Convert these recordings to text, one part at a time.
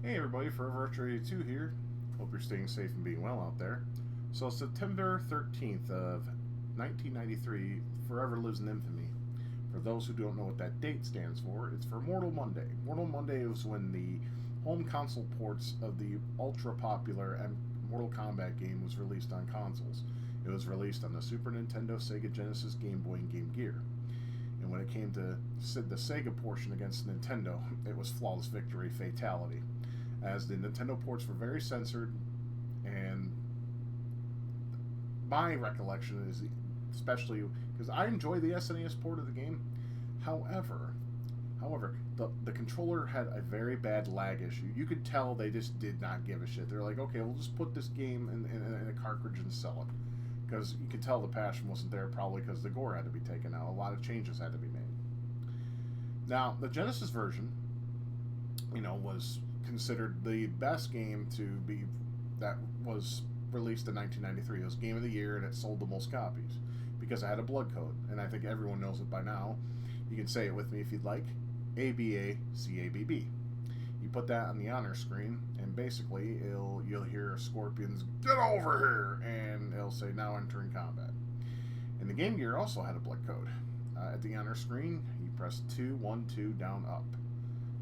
Hey everybody, Forever Archer 82 here. Hope you're staying safe and being well out there. So September 13th of 1993 forever lives in infamy. For those who don't know what that date stands for, it's for Mortal Monday. Mortal Monday was when the home console ports of the ultra popular Mortal Kombat game was released on consoles. It was released on the Super Nintendo, Sega Genesis, Game Boy, and Game Gear. And when it came to the Sega portion against Nintendo, it was flawless victory, fatality, as the Nintendo ports were very censored, and my recollection is, especially because I enjoy the SNES port of the game, however, the controller had a very bad lag issue. You could tell they just did not give a shit. They're like, okay, we'll just put this game in a cartridge and sell it. Because you could tell the passion wasn't there, probably because the gore had to be taken out. A lot of changes had to be made. Now, the Genesis version, was considered the best game to be that was released in 1993. It was Game of the Year, and it sold the most copies because it had a blood code, and I think everyone knows it by now. You can say it with me if you'd like. ABACABB. You put that on the honor screen, and basically you'll hear Scorpion's "Get over here," and it'll say "Now entering combat." And the Game Gear also had a blood code. At the honor screen, you press 2, 1, 2, down, up.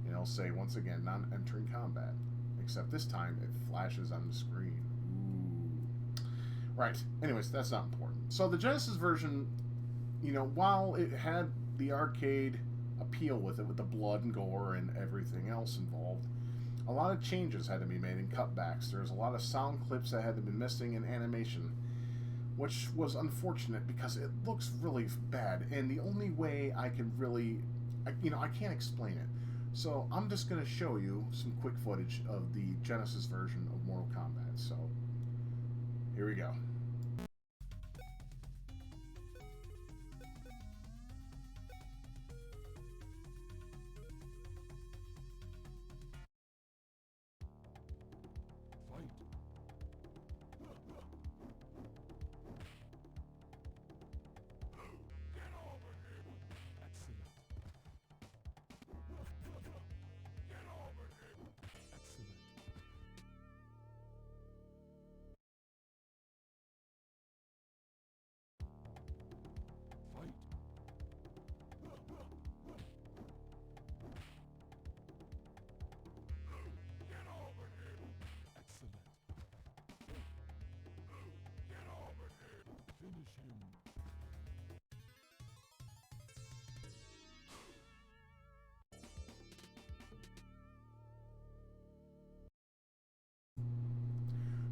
And it'll say, once again, not entering combat. Except this time, it flashes on the screen. Ooh. Right. Anyways, that's not important. So the Genesis version, while it had the arcade appeal with it, with the blood and gore and everything else involved, a lot of changes had to be made in cutbacks. There's a lot of sound clips that had to be missing in animation, which was unfortunate because it looks really bad, and the only way I can really, I can't explain it. So I'm just going to show you some quick footage of the Genesis version of Mortal Kombat. So here we go.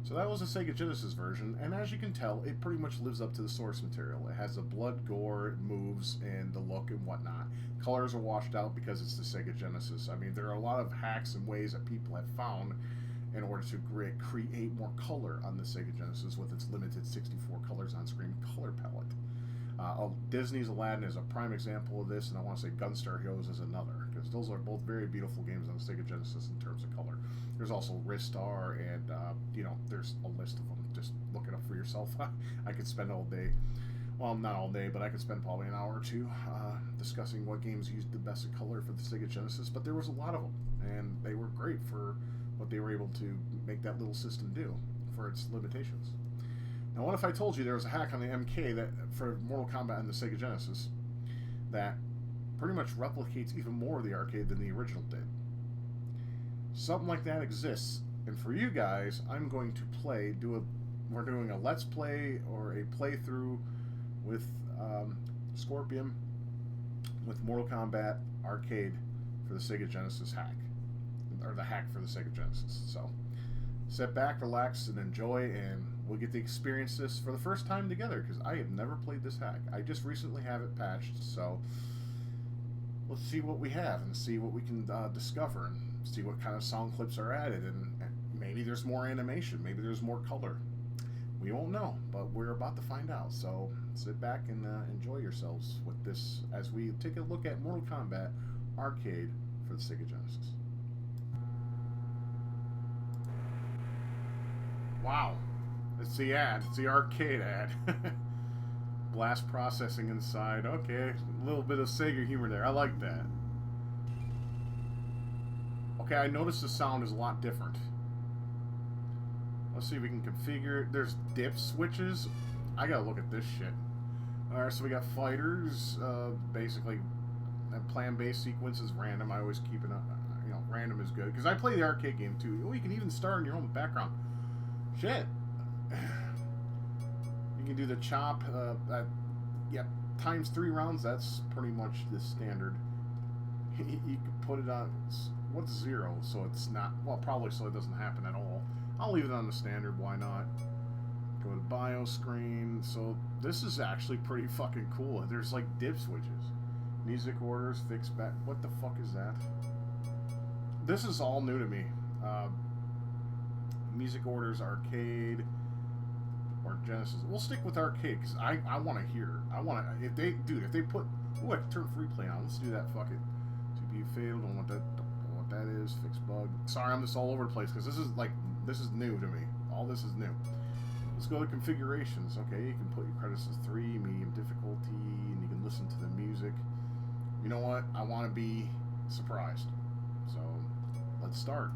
So that was the Sega Genesis version, and as you can tell, it pretty much lives up to the source material. It has the blood, gore, moves, and the look and whatnot. Colors are washed out because it's the Sega Genesis. I mean, there are a lot of hacks and ways that people have found in order to create more color on the Sega Genesis with its limited 64 colors on screen color palette. Disney's Aladdin is a prime example of this, and I want to say Gunstar Heroes is another, because those are both very beautiful games on the Sega Genesis in terms of color. There's also Ristar, and there's a list of them. Just look it up for yourself. I could spend all day, well, not all day, but I could spend probably an hour or two discussing what games used the best of color for the Sega Genesis, but there was a lot of them, and they were great for what they were able to make that little system do for its limitations. Now, what if I told you there was a hack on the MK that for Mortal Kombat and the Sega Genesis that pretty much replicates even more of the arcade than the original did? Something like that exists, and for you guys, I'm going to we're doing a Let's Play or a playthrough with Scorpion with Mortal Kombat Arcade for the Sega Genesis hack, or the hack for the Sega Genesis. So sit back, relax, and enjoy, and we'll get to experience this for the first time together, because I have never played this hack. I just recently have it patched, so let's see what we have and see what we can discover and see what kind of sound clips are added, and maybe there's more animation, maybe there's more color. We won't know, but we're about to find out. So sit back and enjoy yourselves with this as we take a look at Mortal Kombat Arcade for the Sega Genesis. Wow, it's the ad. It's the arcade ad. Blast processing inside. Okay, a little bit of Sega humor there. I like that. Okay, I noticed the sound is a lot different. Let's see if we can configure. There's dip switches. I gotta look at this shit. Alright, so we got fighters. Basically, plan-based sequences, random. I always keep it up. You know, random is good. Because I play the arcade game too. Oh, you can even star in your own background. Shit. You can do the chop. Yep, times 3 rounds. That's pretty much the standard. You can put it on. What's 0? So it's not. Well, probably so it doesn't happen at all. I'll leave it on the standard. Why not? Go to bio screen. So this is actually pretty fucking cool. There's like dip switches, music orders, fixed back. What the fuck is that? This is all new to me. Music orders, arcade, or Genesis. We'll stick with arcade because I want to hear. I want to. If they put. Ooh, I can turn free play on. Let's do that. Fuck it. To be fatal. Don't want that. Don't know what that is. Fix bug. Sorry, I'm just all over the place because this is new to me. All this is new. Let's go to configurations. Okay, you can put your credits as 3, medium difficulty, and you can listen to the music. You know what? I want to be surprised. So, let's start.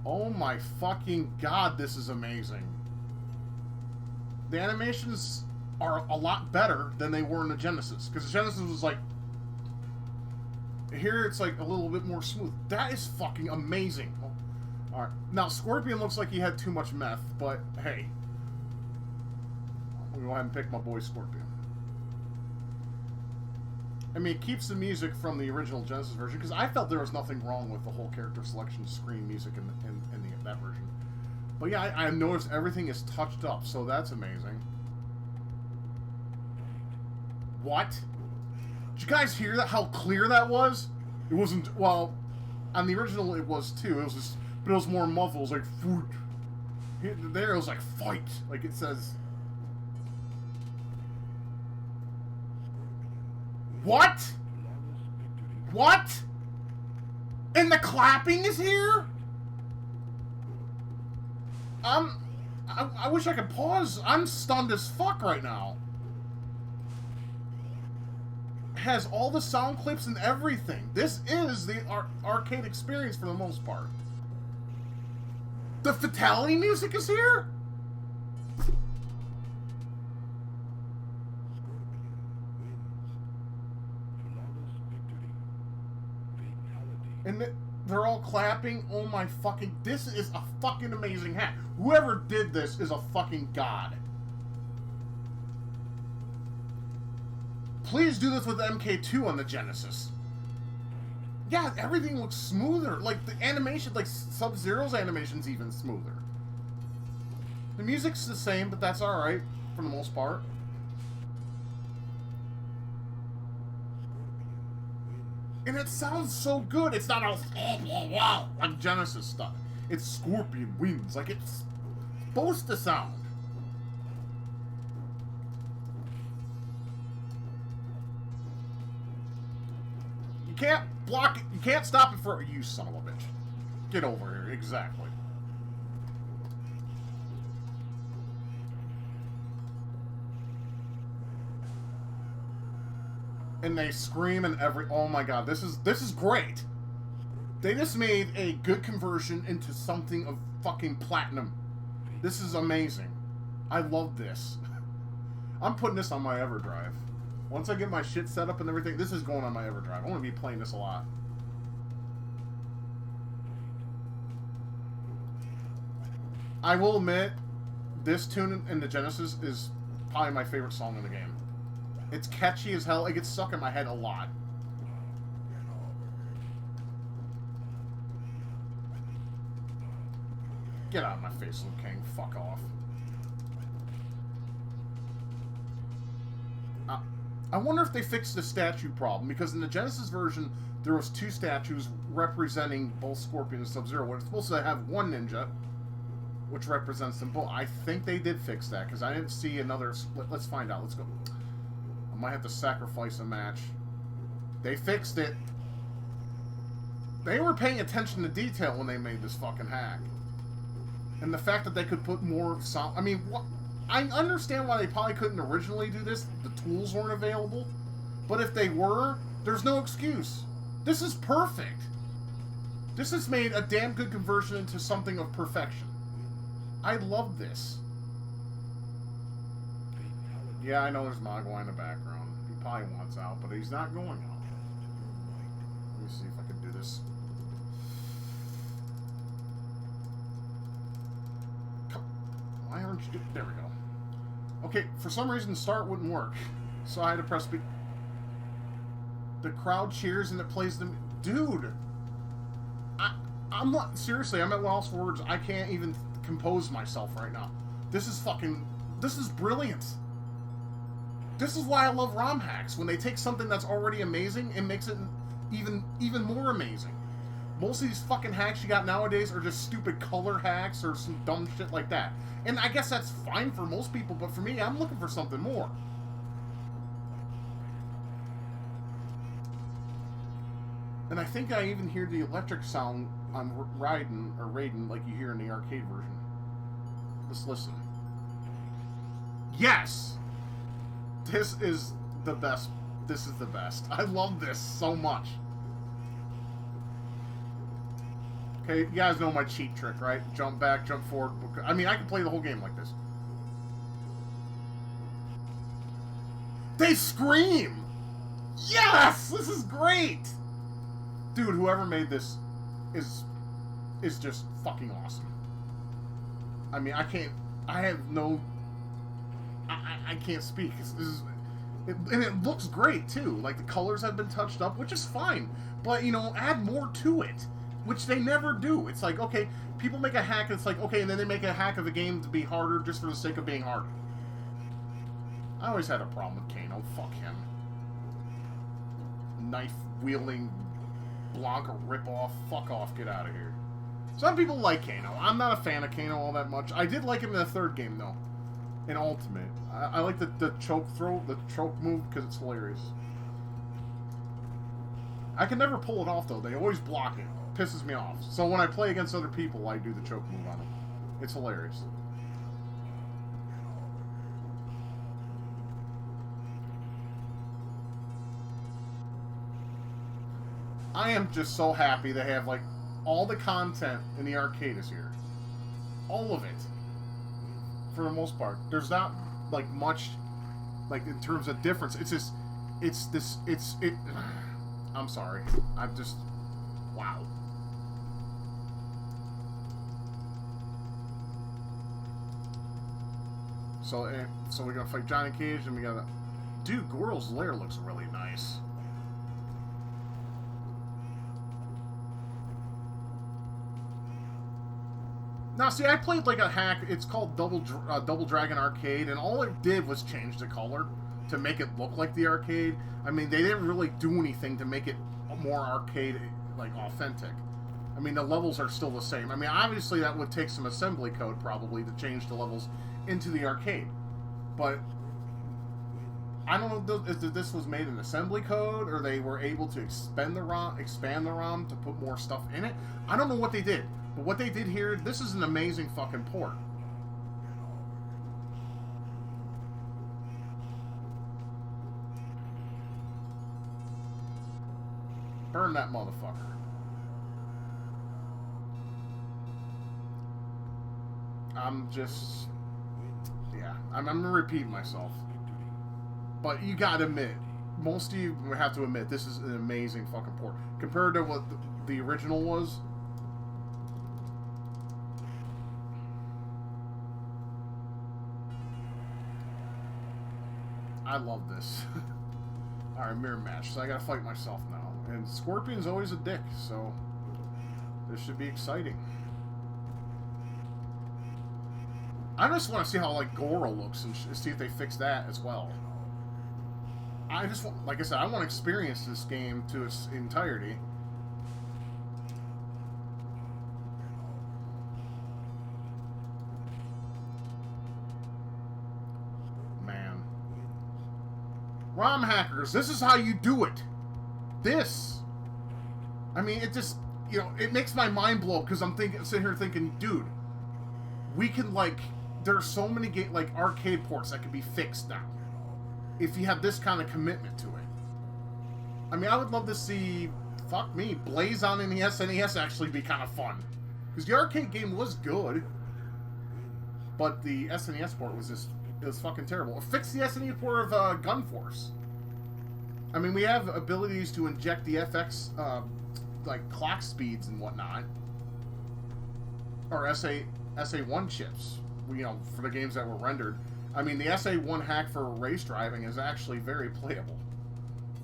Oh my fucking god, this is amazing. The animations are a lot better than they were in the Genesis. Because the Genesis was like... Here it's like a little bit more smooth. That is fucking amazing. Alright. Now, Scorpion looks like he had too much meth, but hey. I'm gonna go ahead and pick my boy Scorpion. I mean, it keeps the music from the original Genesis version, because I felt there was nothing wrong with the whole character selection screen music in that version. But yeah, I noticed everything is touched up, so that's amazing. What? Did you guys hear that? How clear that was? It wasn't, well, on the original it was too. It was just, but it was more muffled. It was like, foot. There it was like, fight. Like it says. What? What? And the clapping is here? I wish I could pause. I'm stunned as fuck right now. Has all the sound clips and everything. This is the arcade experience for the most part. The fatality music is here? And they're all clapping. Oh my fucking... This is a fucking amazing hack. Whoever did this is a fucking god. Please do this with MK2 on the Genesis. Yeah, everything looks smoother. Like, the animation, like, Sub-Zero's animation's even smoother. The music's the same, but that's alright, for the most part. And it sounds so good. It's not all like Genesis stuff. It's Scorpion wins. Like, it's supposed to sound. You can't block it. You can't stop it for you, son of a bitch. Get over here. Exactly. And they scream and every... Oh my god, this is great. They just made a good conversion into something of fucking platinum. This is amazing. I love this. I'm putting this on my EverDrive. Once I get my shit set up and everything, this is going on my EverDrive. I'm going to be playing this a lot. I will admit, this tune in the Genesis is probably my favorite song in the game. It's catchy as hell. It gets stuck in my head a lot. Get out of my face, Liu Kang. Fuck off. I wonder if they fixed the statue problem, because in the Genesis version, there was 2 statues representing both Scorpion and Sub-Zero. We're supposed to have one ninja, which represents them both. I think they did fix that, because I didn't see another... Let's find out. Let's go. I might have to sacrifice a match. They fixed it. They were paying attention to detail when they made this fucking hack. And the fact that they could put more sound... I mean, what... I understand why they probably couldn't originally do this. The tools weren't available. But if they were, there's no excuse. This is perfect. This has made a damn good conversion into something of perfection. I love this. Yeah, I know there's Mogwai in the background. He probably wants out, but he's not going out. Let me see if I can do this. Why aren't you... There we go. Okay, for some reason, start wouldn't work. So I had to press B. The crowd cheers and it plays them... Dude! I'm not... Seriously, I'm at lost for words. I can't even compose myself right now. This is fucking... This is brilliant. This is why I love ROM hacks. When they take something that's already amazing and makes it even more amazing. Most of these fucking hacks you got nowadays are just stupid color hacks or some dumb shit like that. And I guess that's fine for most people, but for me, I'm looking for something more. And I think I even hear the electric sound on Raiden like you hear in the arcade version. Let's listen. Yes! This is the best. This is the best. I love this so much. Okay, you guys know my cheat trick, right? Jump back, jump forward. I mean, I can play the whole game like this. They scream! Yes! This is great! Dude, whoever made this is just fucking awesome. I mean, I can't speak. And it looks great, too. Like, the colors have been touched up, which is fine. But, you know, add more to it. Which they never do. It's like, okay, people make a hack, and it's like, okay, and then they make a hack of a game to be harder just for the sake of being harder. I always had a problem with Kano. Fuck him. Knife-wielding Blanca ripoff. Fuck off. Get out of here. Some people like Kano. I'm not a fan of Kano all that much. I did like him in the third game, though. In Ultimate. I like the choke throw, the choke move, because it's hilarious. I can never pull it off, though. They always block it. Pisses me off. So when I play against other people, I do the choke move on them. It's hilarious. I am just so happy they have, like, all the content in the arcade is here. All of it. For the most part. There's not, like, much, like, in terms of difference. It's just, I'm sorry. I'm just, wow. So we're gonna fight Johnny Cage, and we gotta... Dude, Goro's lair looks really nice. Now, see, I played like a hack. It's called Double Dragon Arcade, and all it did was change the color to make it look like the arcade. I mean, they didn't really do anything to make it more arcade, like, authentic. I mean, the levels are still the same. I mean, obviously that would take some assembly code, probably, to change the levels into the arcade. But I don't know if this was made in assembly code, or they were able to expand the ROM to put more stuff in it. I don't know what they did. But what they did here, this is an amazing fucking port. Burn that motherfucker. I'm just... Yeah, I'm gonna repeat myself. But you gotta admit, most of you have to admit, this is an amazing fucking port. Compared to what the original was... I love this. Alright, mirror match. So I gotta fight myself now. And Scorpion's always a dick, so this should be exciting. I just want to see how, like, Goro looks and see if they fix that as well. I just want, like I said, I want to experience this game to its entirety. ROM hackers, this is how you do it. This. I mean, it just, you know, it makes my mind blow because I'm sitting here thinking, dude, we can, like, there are so many like arcade ports that can be fixed now if you have this kind of commitment to it. I mean, I would love to see, fuck me, Blaze on in the SNES actually be kind of fun. Because the arcade game was good, but the SNES port was just, it was fucking terrible. Fix the SNES port of Gun Force. I mean, we have abilities to inject the FX, like, clock speeds and whatnot. Or SA1 chips, you know, for the games that were rendered. I mean, the SA1 hack for race driving is actually very playable.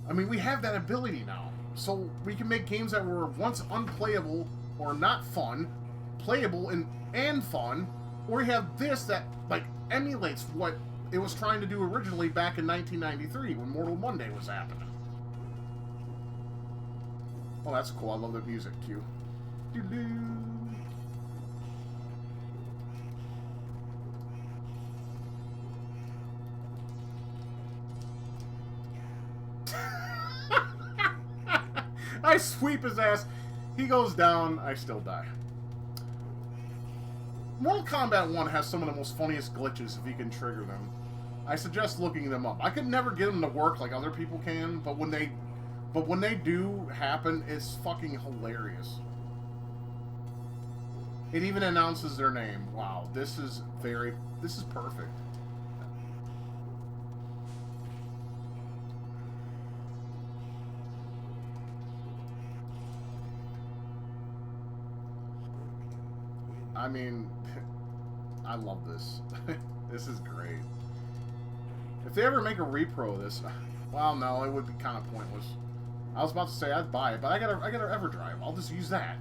I mean, we have that ability now. So we can make games that were once unplayable or not fun, playable and fun, or we have this that, like, emulates what it was trying to do originally back in 1993 when Mortal Monday was happening. Oh, that's cool. I love the music, too. Doo-doo. I sweep his ass. He goes down. I still die. Mortal Kombat 1 has some of the most funniest glitches if you can trigger them. I suggest looking them up. I could never get them to work like other people can, but when they do happen, it's fucking hilarious. It even announces their name. Wow, this is perfect. I mean, I love this. This is great. If they ever make a repro of this, well, no, it would be kind of pointless. I was about to say I'd buy it, but I gotta EverDrive. I'll just use that.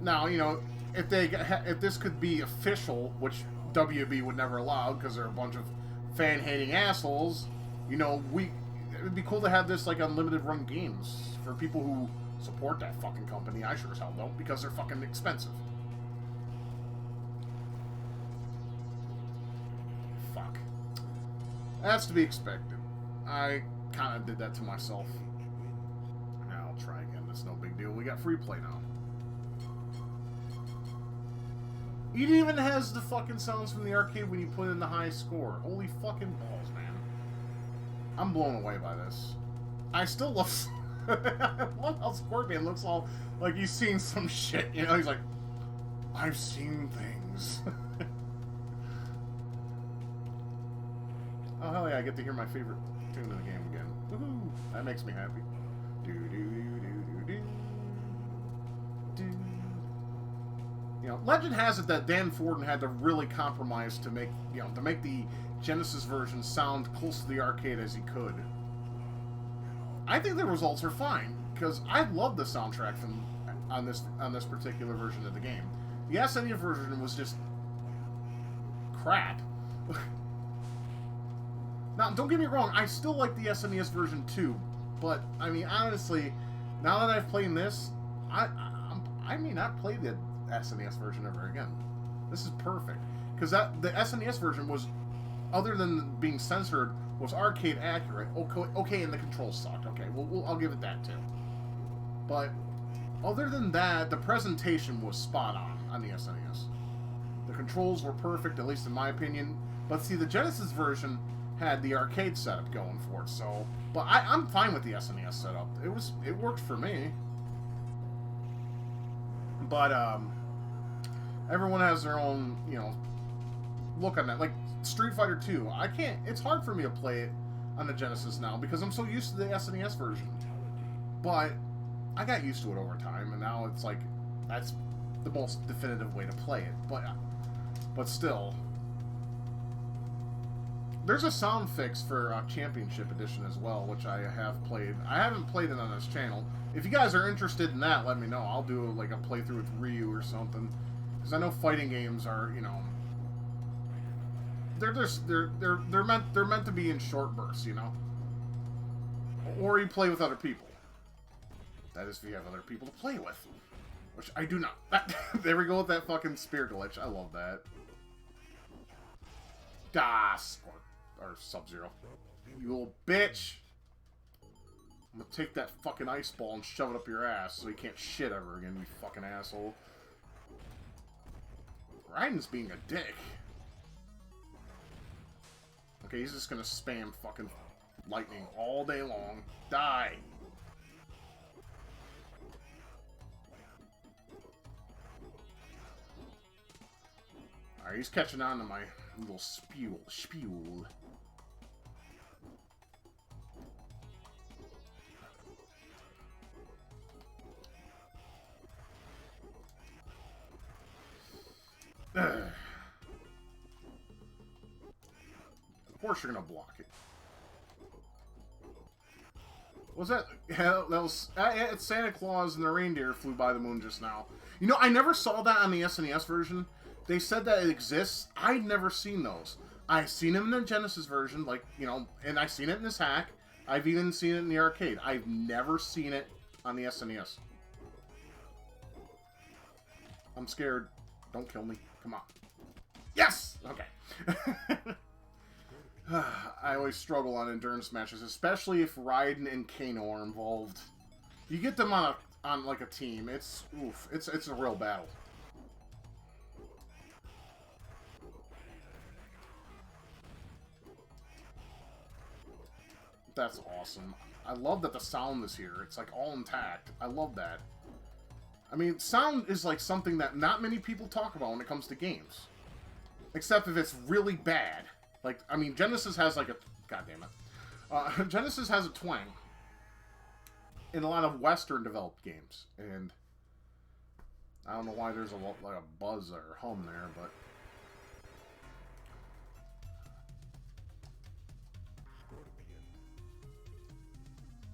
Now, you know, if this could be official, which WB would never allow because they're a bunch of fan-hating assholes, you know, it would be cool to have this like unlimited run games for people who support that fucking company. I sure as hell don't, because they're fucking expensive. Fuck. That's to be expected. I kind of did that to myself. I'll try again. That's no big deal. We got free play now. It even has the fucking sounds from the arcade when you put in the high score. Holy fucking balls, man. I'm blown away by this. I still love... I love how Scorpion looks all like he's seen some shit, you know? He's like, I've seen things. Oh, hell yeah, I get to hear my favorite tune in the game again. Woohoo! That makes me happy. You know, legend has it that Dan Forden had to really compromise to make, you know, to make the Genesis version sound close to the arcade as he could. I think the results are fine, because I love the soundtrack on this particular version of the game. The SNES version was just crap. Now, don't get me wrong, I still like the SNES version too, but I mean, honestly, now that I've played this, I may not play the SNES version ever again. This is perfect, because the SNES version was, other than being censored, was arcade accurate. Okay, and the controls sucked. Okay, I'll give it that too. But other than that, the presentation was spot on the SNES. The controls were perfect, at least in my opinion. But see, the Genesis version had the arcade setup going for it. So, but I'm fine with the SNES setup. It worked for me. But everyone has their own, you know, look on that. Like Street Fighter 2, it's hard for me to play it on the Genesis now because I'm so used to the SNES version. But I got used to it over time, and now it's like, that's the most definitive way to play it. But still, there's a sound fix for Championship Edition as well, which I have played. I haven't played it on this channel. If you guys are interested in that, let me know. I'll do like a playthrough with Ryu or something, because I know fighting games are, you know, they're meant to be in short bursts, you know, or you play with other people. That is, if you have other people to play with, which I do not. There we go with that fucking spear glitch. I love that. Or Sub-Zero. You little bitch. I'm gonna take that fucking ice ball and shove it up your ass so you can't shit ever again, you fucking asshole. Raiden's being a dick. Okay, he's just gonna spam fucking lightning all day long. Die! Alright, he's catching on to my little spiel. Of course you're gonna block it. Was that? Yeah, that was it's Santa Claus and the reindeer flew by the moon just now. You know, I never saw that on the SNES version. They said that it exists. I'd never seen those. I've seen them in the Genesis version, like, you know, and I've seen it in this hack. I've even seen it in the arcade. I've never seen it on the SNES. I'm scared. Don't kill me. Come on. Yes! Okay. I always struggle on endurance matches, especially if Raiden and Kano are involved. You get them on like a team. It's oof. It's a real battle. That's awesome. I love that the sound is here. It's like all intact. I love that. I mean, sound is like something that not many people talk about when it comes to games. Except if it's really bad. Like, I mean, Genesis has like a... God damn it. Genesis has a twang in a lot of Western-developed games. And I don't know why there's like a buzz or hum there, but...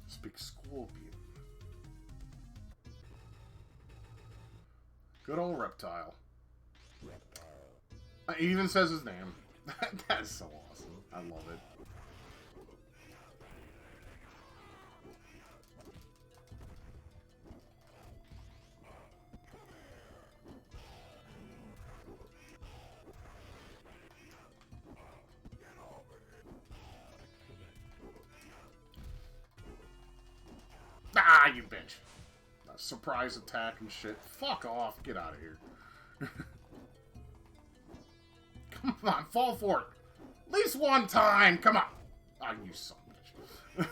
Speak Scorpion. Good old Reptile. He even says his name. That's so awesome. I love it. Ah, you bitch. A surprise attack and shit. Fuck off. Get out of here. Come on, fall for it. At least one time. Come on. Ah, you son of a bitch.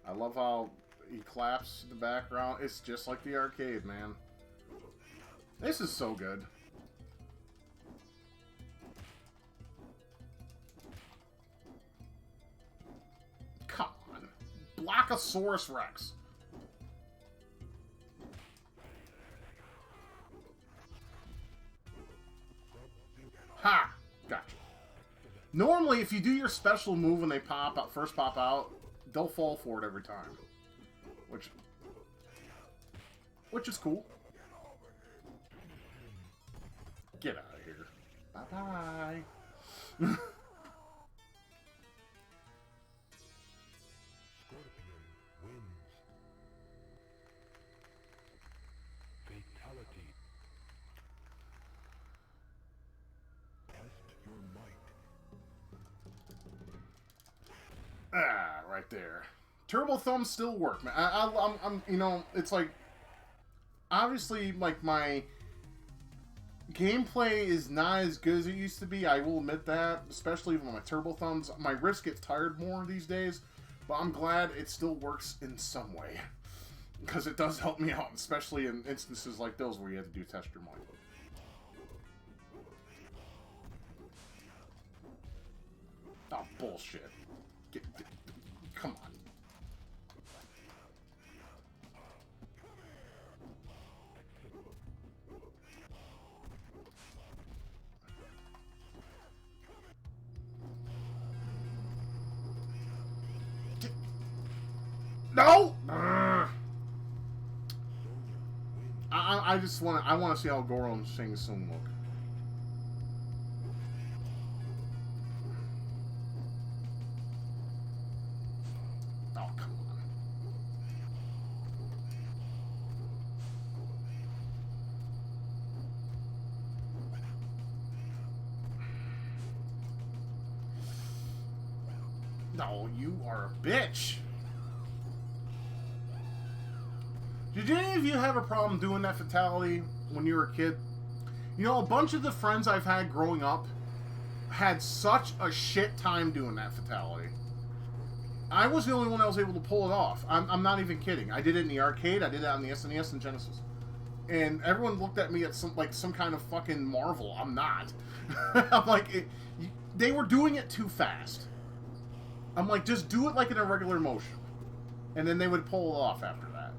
I love how he claps in the background. It's just like the arcade, man. This is so good. Come on. Blockosaurus Rex. Ha! Gotcha. Normally, if you do your special move when they pop out, first pop out, they'll fall for it every time. Which is cool. Get out of here. Bye-bye. Fatality. Test your might. Ah, right there. Turbo thumbs still work, man. I'm, you know, it's like, obviously, like, my gameplay is not as good as it used to be. I will admit that, especially with my turbo thumbs. My wrist gets tired more these days, but I'm glad it still works in some way. Because it does help me out, especially in instances like those where you have to do test your might. Oh, bullshit. Come on. No! I just want to see how Goro and Shang Tsung look. Oh, come on. No, you are a bitch. Did any of you have a problem doing that fatality when you were a kid? You know, a bunch of the friends I've had growing up had such a shit time doing that fatality. I was the only one that was able to pull it off. I'm not even kidding. I did it in the arcade. I did it on the SNES and Genesis. And everyone looked at me at some kind of fucking marvel. I'm not. I'm like, they were doing it too fast. I'm like, just do it like in a regular motion. And then they would pull it off after that.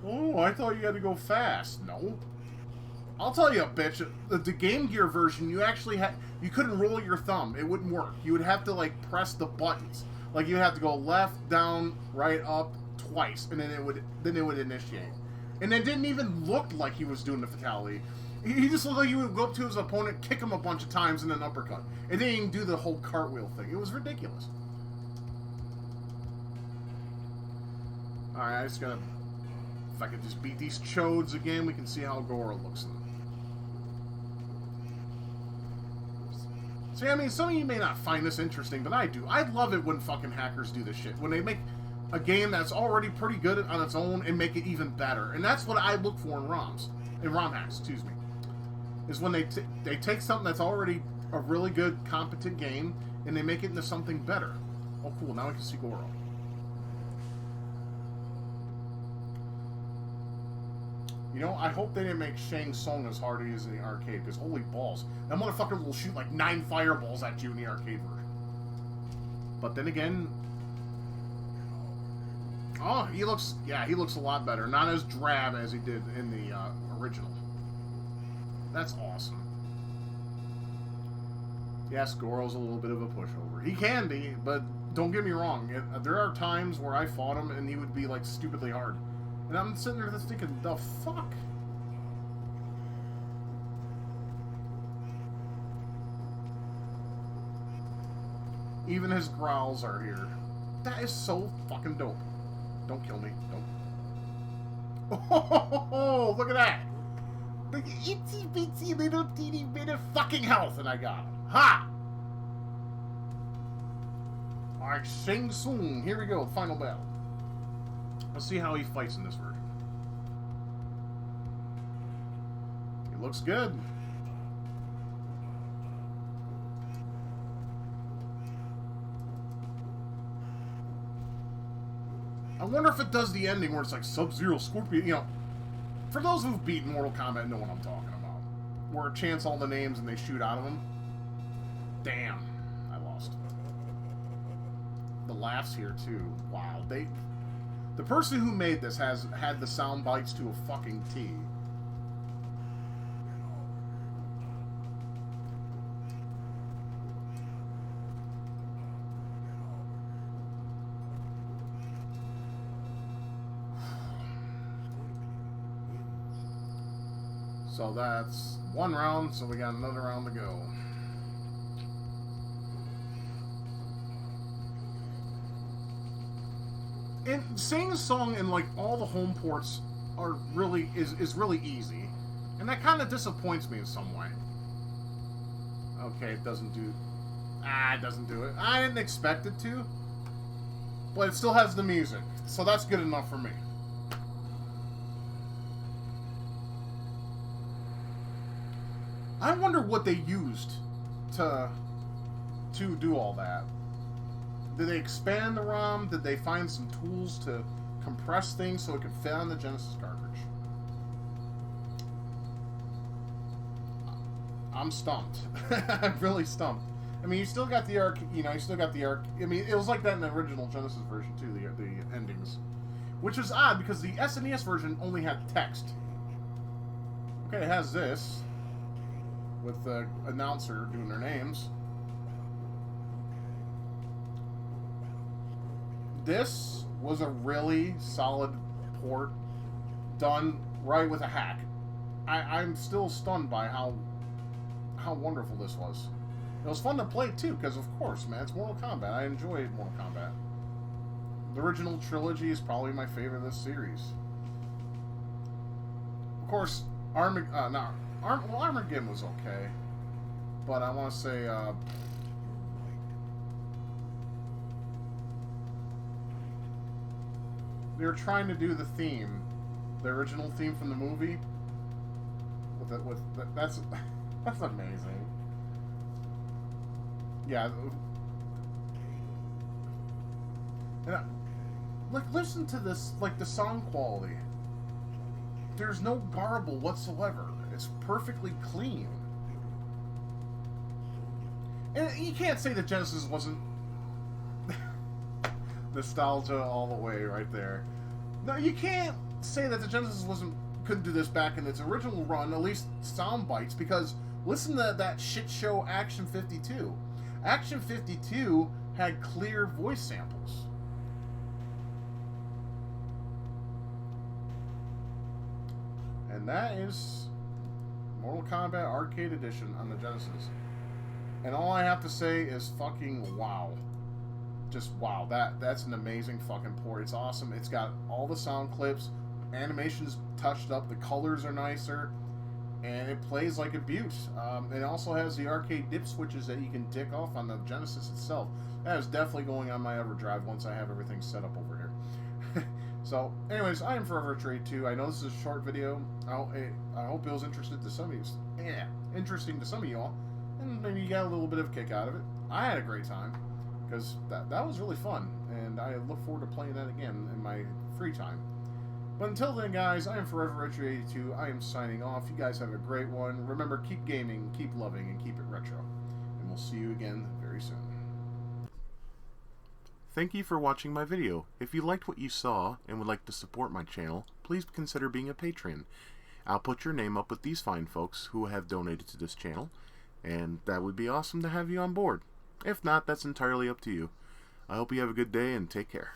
Oh, I thought you had to go fast. No. I'll tell you, bitch. The Game Gear version, you actually you couldn't roll your thumb. It wouldn't work. You would have to, like, press the buttons. Like, you have to go left, down, right, up twice, and then it would initiate. And it didn't even look like he was doing the fatality. He just looked like he would go up to his opponent, kick him a bunch of times, and then uppercut. And didn't even do the whole cartwheel thing. It was ridiculous. Alright, I just gotta... If I could just beat these chodes again, we can see how Goro looks in them. See, I mean, some of you may not find this interesting, but I do. I love it when fucking hackers do this shit. When they make a game that's already pretty good on its own and make it even better. And that's what I look for in ROMs. In ROM hacks, excuse me. Is when they take something that's already a really good, competent game, and they make it into something better. Oh, cool. Now we can see Goro. You know, I hope they didn't make Shang Tsung as hard as he is in the arcade, because holy balls. That motherfucker will shoot like 9 fireballs at you in the arcade version. But then again... Oh, he looks a lot better. Not as drab as he did in the original. That's awesome. Yes, Goro's a little bit of a pushover. He can be, but don't get me wrong. There are times where I fought him and he would be like stupidly hard. And I'm sitting there just thinking, the fuck? Even his growls are here. That is so fucking dope. Don't kill me. Don't. Oh, look at that. The itsy bitsy little teeny bit of fucking health, and I got him. Ha! Alright, Shang Tsung. Here we go. Final battle. Let's see how he fights in this version. He looks good. I wonder if it does the ending where it's like Sub-Zero, Scorpion, you know. For those who've beaten Mortal Kombat know what I'm talking about. Where it chants all the names and they shoot out of them. Damn. I lost. The laughs here, too. Wow. The person who made this has had the sound bites to a fucking T. So that's one round, so we got another round to go. And singing a song in like all the home ports are really is really easy. And that kind of disappoints me in some way. Okay, it doesn't do it doesn't do it. I didn't expect it to. But it still has the music. So that's good enough for me. I wonder what they used to do all that. Did they expand the ROM? Did they find some tools to compress things so it could fit on the Genesis cartridge? I'm stumped. I'm really stumped. I mean, you still got the arc. You know, you still got the arc. I mean, it was like that in the original Genesis version too. The endings, which is odd because the SNES version only had text. Okay, it has this. With the announcer doing their names. This was a really solid port done right with a hack. I'm still stunned by how wonderful this was. It was fun to play too, because of course, man, it's Mortal Kombat. I enjoyed Mortal Kombat. The original trilogy is probably my favorite of this series. Of course, Armageddon was okay, but I want to say they were trying to do the theme the original theme from the movie. That's that's amazing. Yeah. Like, listen to this, like, the sound quality. There's no garble whatsoever. It's perfectly clean. And you can't say that Genesis wasn't nostalgia all the way right there. No, you can't say that the Genesis couldn't do this back in its original run, at least sound bites, because listen to that shit show Action 52. Action 52 had clear voice samples. And that is Mortal Kombat Arcade Edition on the Genesis. And all I have to say is fucking wow. Just wow. That's an amazing fucking port. It's awesome. It's got all the sound clips, animations touched up, the colors are nicer, and it plays like a beaut. It also has the arcade dip switches that you can dick off on the Genesis itself. That is definitely going on my EverDrive once I have everything set up over here. So, anyways, I am Forever Trade 2. I know this is a short video. I hope it was interesting to some of you. Yeah, interesting to some of y'all, and maybe you got a little bit of a kick out of it. I had a great time because that was really fun, and I look forward to playing that again in my free time. But until then, guys, I am Forever Retro 82. I am signing off. You guys have a great one. Remember, keep gaming, keep loving, and keep it retro. And we'll see you again very soon. Thank you for watching my video. If you liked what you saw and would like to support my channel, please consider being a patron. I'll put your name up with these fine folks who have donated to this channel, and that would be awesome to have you on board. If not, that's entirely up to you. I hope you have a good day and take care.